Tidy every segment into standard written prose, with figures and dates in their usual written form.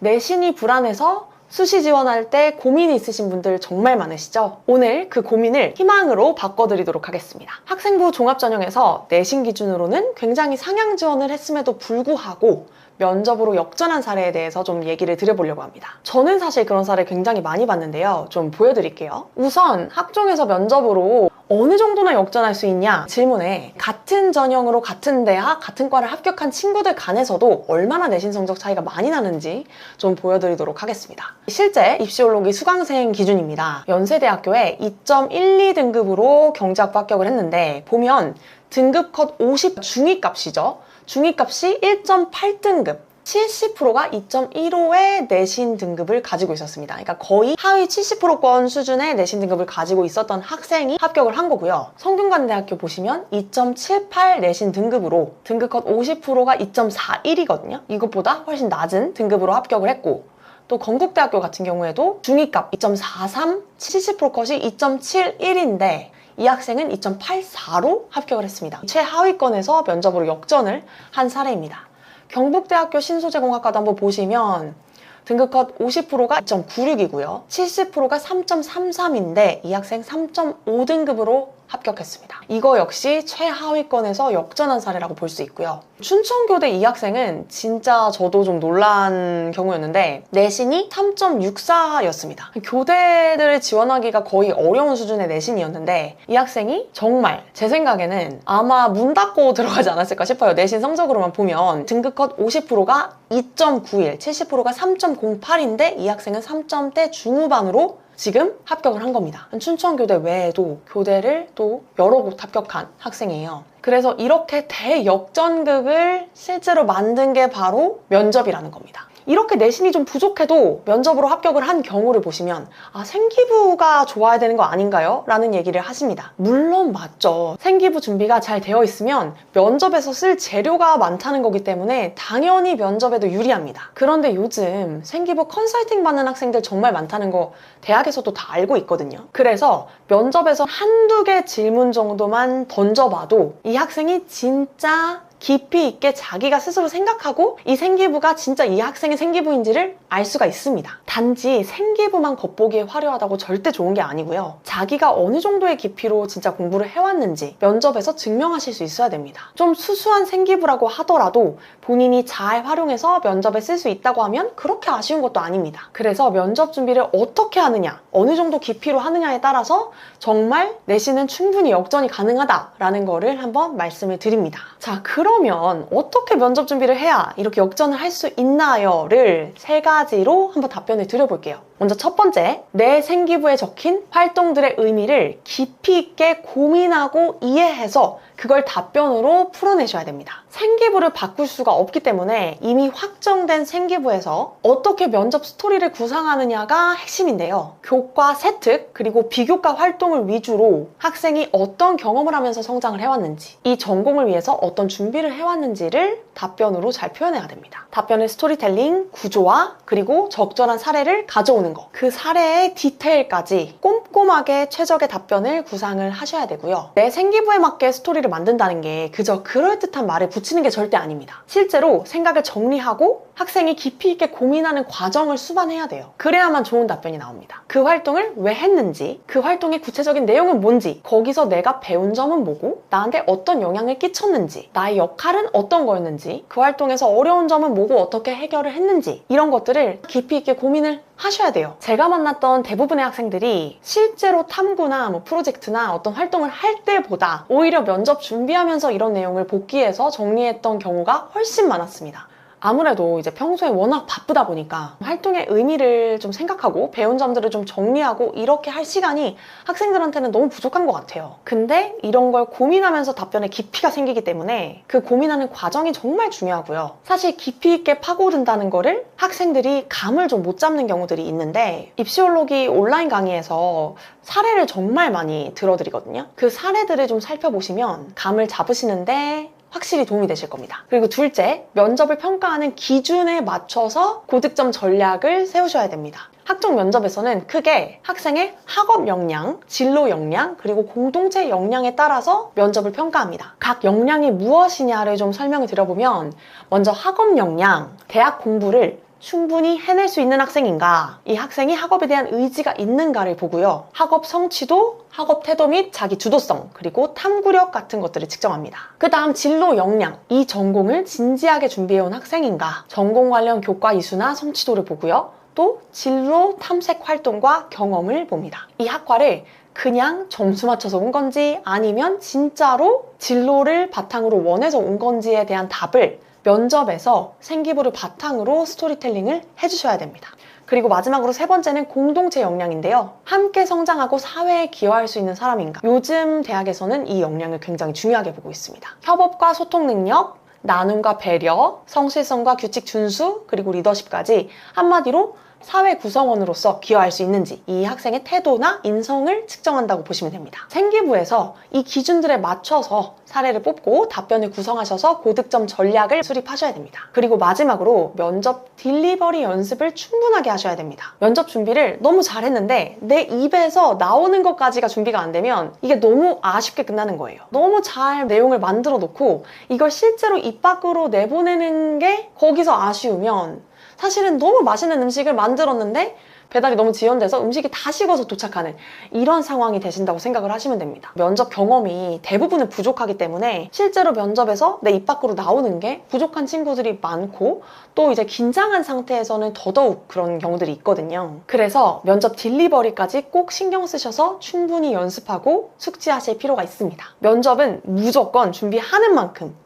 내신이 불안해서 수시 지원할 때 고민이 있으신 분들 정말 많으시죠? 오늘 그 고민을 희망으로 바꿔드리도록 하겠습니다. 학생부 종합전형에서 내신 기준으로는 굉장히 상향 지원을 했음에도 불구하고 면접으로 역전한 사례에 대해서 좀 얘기를 드려보려고 합니다. 저는 사실 그런 사례 굉장히 많이 봤는데요. 좀 보여드릴게요. 우선 학종에서 면접으로 어느 정도나 역전할 수 있냐 질문에 같은 전형으로 같은 대학, 같은 과를 합격한 친구들 간에서도 얼마나 내신 성적 차이가 많이 나는지 좀 보여드리도록 하겠습니다. 실제 입시올로기 수강생 기준입니다. 연세대학교에 2.12등급으로 경제학부 합격을 했는데 보면 등급 컷 50 중위값이죠. 중위값이 1.8등급, 70%가 2.15의 내신 등급을 가지고 있었습니다. 그러니까 거의 하위 70%권 수준의 내신 등급을 가지고 있었던 학생이 합격을 한 거고요. 성균관대학교 보시면 2.78 내신 등급으로 등급 컷 50%가 2.41이거든요. 이것보다 훨씬 낮은 등급으로 합격을 했고, 또 건국대학교 같은 경우에도 중위값 2.43, 70% 컷이 2.71인데 이 학생은 2.84로 합격을 했습니다. 최하위권에서 면접으로 역전을 한 사례입니다. 경북대학교 신소재공학과도 한번 보시면 등급 컷 50%가 2.96이고요. 70%가 3.33인데 이 학생 3.5등급으로 합격했습니다. 이거 역시 최하위권에서 역전한 사례라고 볼 수 있고요. 춘천교대 이 학생은 진짜 저도 좀 놀란 경우였는데 내신이 3.64였습니다. 교대들을 지원하기가 거의 어려운 수준의 내신이었는데 이 학생이 정말 제 생각에는 아마 문 닫고 들어가지 않았을까 싶어요. 내신 성적으로만 보면 등급 컷 50%가 2.91, 70%가 3.08인데 이 학생은 3점대 중후반으로 지금 합격을 한 겁니다. 춘천교대 외에도 교대를 또 여러 곳 합격한 학생이에요. 그래서 이렇게 대역전극을 실제로 만든 게 바로 면접이라는 겁니다. 이렇게 내신이 좀 부족해도 면접으로 합격을 한 경우를 보시면 생기부가 좋아야 되는 거 아닌가요? 라는 얘기를 하십니다. 물론 맞죠. 생기부 준비가 잘 되어 있으면 면접에서 쓸 재료가 많다는 거기 때문에 당연히 면접에도 유리합니다. 그런데 요즘 생기부 컨설팅 받는 학생들 정말 많다는 거 대학에서도 다 알고 있거든요. 그래서 면접에서 한두 개 질문 정도만 던져봐도 이 학생이 진짜 깊이 있게 자기가 스스로 생각하고 이 생기부가 진짜 이 학생의 생기부인지를 알 수가 있습니다. 단지 생기부만 겉보기에 화려하다고 절대 좋은 게 아니고요. 자기가 어느 정도의 깊이로 진짜 공부를 해왔는지 면접에서 증명하실 수 있어야 됩니다. 좀 수수한 생기부라고 하더라도 본인이 잘 활용해서 면접에 쓸 수 있다고 하면 그렇게 아쉬운 것도 아닙니다. 그래서 면접 준비를 어떻게 하느냐, 어느 정도 깊이로 하느냐에 따라서 정말 내신은 충분히 역전이 가능하다라는 거를 한번 말씀을 드립니다. 자, 그러면 어떻게 면접 준비를 해야 이렇게 역전을 할 수 있나요?를 세 가지로 한번 답변을 드려볼게요. 먼저 첫 번째, 내 생기부에 적힌 활동들의 의미를 깊이 있게 고민하고 이해해서 그걸 답변으로 풀어내셔야 됩니다. 생기부를 바꿀 수가 없기 때문에 이미 확정된 생기부에서 어떻게 면접 스토리를 구상하느냐가 핵심인데요. 교과 세특 그리고 비교과 활동을 위주로 학생이 어떤 경험을 하면서 성장을 해왔는지, 이 전공을 위해서 어떤 준비를 해왔는지를 답변으로 잘 표현해야 됩니다. 답변의 스토리텔링, 구조화, 그리고 적절한 사례를 가져오는 거, 그 사례의 디테일까지 꼼꼼하게 최적의 답변을 구상을 하셔야 되고요. 내 생기부에 맞게 스토리를 만든다는 게 그저 그럴듯한 말을 붙이는 게 절대 아닙니다. 실제로 생각을 정리하고 학생이 깊이 있게 고민하는 과정을 수반해야 돼요. 그래야만 좋은 답변이 나옵니다. 그 활동을 왜 했는지, 그 활동의 구체적인 내용은 뭔지, 거기서 내가 배운 점은 뭐고 나한테 어떤 영향을 끼쳤는지, 나의 역할은 어떤 거였는지, 그 활동에서 어려운 점은 뭐고 어떻게 해결을 했는지, 이런 것들을 깊이 있게 고민을 하셔야 돼요. 제가 만났던 대부분의 학생들이 실제로 탐구나 프로젝트나 어떤 활동을 할 때보다 오히려 면접 준비하면서 이런 내용을 복기해서 정리했던 경우가 훨씬 많았습니다. 아무래도 이제 평소에 워낙 바쁘다 보니까 활동의 의미를 좀 생각하고 배운 점들을 좀 정리하고 이렇게 할 시간이 학생들한테는 너무 부족한 것 같아요. 근데 이런 걸 고민하면서 답변에 깊이가 생기기 때문에 그 고민하는 과정이 정말 중요하고요. 사실 깊이 있게 파고든다는 거를 학생들이 감을 좀 못 잡는 경우들이 있는데 입시올로기 온라인 강의에서 사례를 정말 많이 들어드리거든요. 그 사례들을 좀 살펴보시면 감을 잡으시는데 확실히 도움이 되실 겁니다. 그리고 둘째, 면접을 평가하는 기준에 맞춰서 고득점 전략을 세우셔야 됩니다. 학종 면접에서는 크게 학생의 학업 역량, 진로 역량, 그리고 공동체 역량에 따라서 면접을 평가합니다. 각 역량이 무엇이냐를 좀 설명을 드려보면 먼저 학업 역량, 대학 공부를 충분히 해낼 수 있는 학생인가, 이 학생이 학업에 대한 의지가 있는가를 보고요. 학업 성취도, 학업 태도 및 자기 주도성, 그리고 탐구력 같은 것들을 측정합니다. 그 다음 진로 역량, 이 전공을 진지하게 준비해온 학생인가, 전공 관련 교과 이수나 성취도를 보고요. 또 진로 탐색 활동과 경험을 봅니다. 이 학과를 그냥 점수 맞춰서 온 건지 아니면 진짜로 진로를 바탕으로 원해서 온 건지에 대한 답을 면접에서 생기부를 바탕으로 스토리텔링을 해주셔야 됩니다. 그리고 마지막으로 세 번째는 공동체 역량인데요. 함께 성장하고 사회에 기여할 수 있는 사람인가. 요즘 대학에서는 이 역량을 굉장히 중요하게 보고 있습니다. 협업과 소통 능력, 나눔과 배려, 성실성과 규칙 준수, 그리고 리더십까지 한마디로 사회 구성원으로서 기여할 수 있는지, 이 학생의 태도나 인성을 측정한다고 보시면 됩니다. 생기부에서 이 기준들에 맞춰서 사례를 뽑고 답변을 구성하셔서 고득점 전략을 수립하셔야 됩니다. 그리고 마지막으로 면접 딜리버리 연습을 충분하게 하셔야 됩니다. 면접 준비를 너무 잘했는데 내 입에서 나오는 것까지가 준비가 안 되면 이게 너무 아쉽게 끝나는 거예요. 너무 잘 내용을 만들어 놓고 이걸 실제로 입 밖으로 내보내는 게 거기서 아쉬우면 사실은 너무 맛있는 음식을 만들었는데 배달이 너무 지연돼서 음식이 다 식어서 도착하는 이런 상황이 되신다고 생각을 하시면 됩니다. 면접 경험이 대부분은 부족하기 때문에 실제로 면접에서 내 입 밖으로 나오는 게 부족한 친구들이 많고 또 이제 긴장한 상태에서는 더더욱 그런 경우들이 있거든요. 그래서 면접 딜리버리까지 꼭 신경 쓰셔서 충분히 연습하고 숙지하실 필요가 있습니다. 면접은 무조건 준비하는 만큼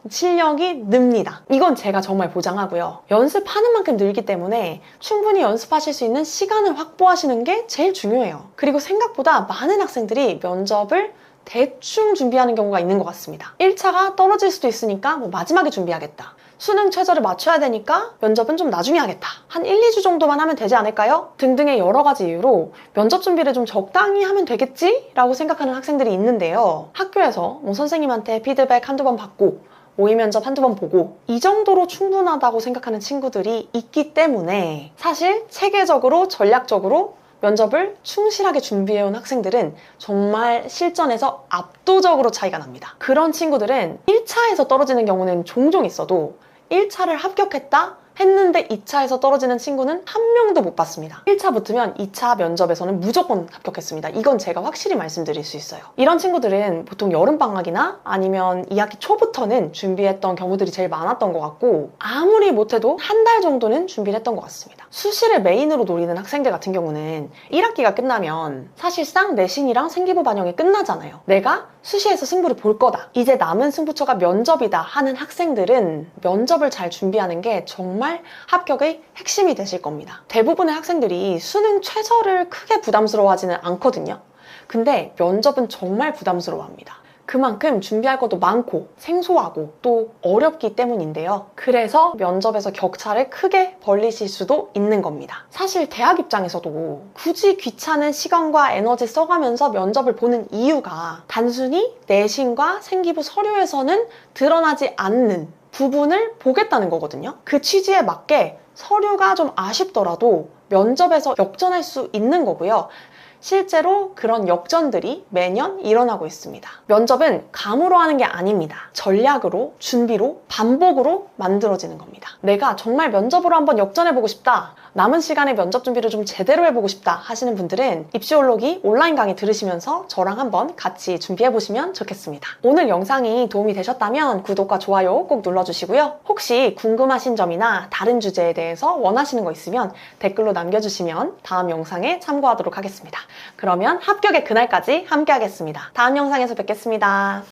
실력이 늡니다. 이건 제가 정말 보장하고요. 연습하는 만큼 늘기 때문에 충분히 연습하실 수 있는 시간을 확보하시는 게 제일 중요해요. 그리고 생각보다 많은 학생들이 면접을 대충 준비하는 경우가 있는 것 같습니다. 1차가 떨어질 수도 있으니까 마지막에 준비하겠다. 수능 최저를 맞춰야 되니까 면접은 좀 나중에 하겠다. 한 1, 2주 정도만 하면 되지 않을까요? 등등의 여러 가지 이유로 면접 준비를 좀 적당히 하면 되겠지? 라고 생각하는 학생들이 있는데요. 학교에서 선생님한테 피드백 한두 번 받고 모의 면접 한두 번 보고 이 정도로 충분하다고 생각하는 친구들이 있기 때문에 사실 체계적으로 전략적으로 면접을 충실하게 준비해온 학생들은 정말 실전에서 압도적으로 차이가 납니다. 그런 친구들은 1차에서 떨어지는 경우는 종종 있어도 1차를 합격했다? 했는데 2차에서 떨어지는 친구는 한 명도 못 봤습니다. 1차 붙으면 2차 면접에서는 무조건 합격했습니다. 이건 제가 확실히 말씀드릴 수 있어요. 이런 친구들은 보통 여름방학이나 아니면 2학기 초부터는 준비했던 경우들이 제일 많았던 것 같고 아무리 못해도 한 달 정도는 준비를 했던 것 같습니다. 수시를 메인으로 노리는 학생들 같은 경우는 1학기가 끝나면 사실상 내신이랑 생기부 반영이 끝나잖아요. 내가 수시에서 승부를 볼 거다. 이제 남은 승부처가 면접이다 하는 학생들은 면접을 잘 준비하는 게 정말 합격의 핵심이 되실 겁니다. 대부분의 학생들이 수능 최저를 크게 부담스러워하지는 않거든요. 근데 면접은 정말 부담스러워합니다. 그만큼 준비할 것도 많고 생소하고 또 어렵기 때문인데요. 그래서 면접에서 격차를 크게 벌리실 수도 있는 겁니다. 사실 대학 입장에서도 굳이 귀찮은 시간과 에너지 써가면서 면접을 보는 이유가 단순히 내신과 생기부 서류에서는 드러나지 않는 부분을 보겠다는 거거든요. 그 취지에 맞게 서류가 좀 아쉽더라도 면접에서 역전할 수 있는 거고요. 실제로 그런 역전들이 매년 일어나고 있습니다. 면접은 감으로 하는 게 아닙니다. 전략으로, 준비로, 반복으로 만들어지는 겁니다. 내가 정말 면접으로 한번 역전해보고 싶다. 남은 시간에 면접 준비를 좀 제대로 해보고 싶다 하시는 분들은 입시올로기 온라인 강의 들으시면서 저랑 한번 같이 준비해보시면 좋겠습니다. 오늘 영상이 도움이 되셨다면 구독과 좋아요 꼭 눌러주시고요. 혹시 궁금하신 점이나 다른 주제에 대해서 원하시는 거 있으면 댓글로 남겨주시면 다음 영상에 참고하도록 하겠습니다. 그러면 합격의 그날까지 함께 하겠습니다. 다음 영상에서 뵙겠습니다.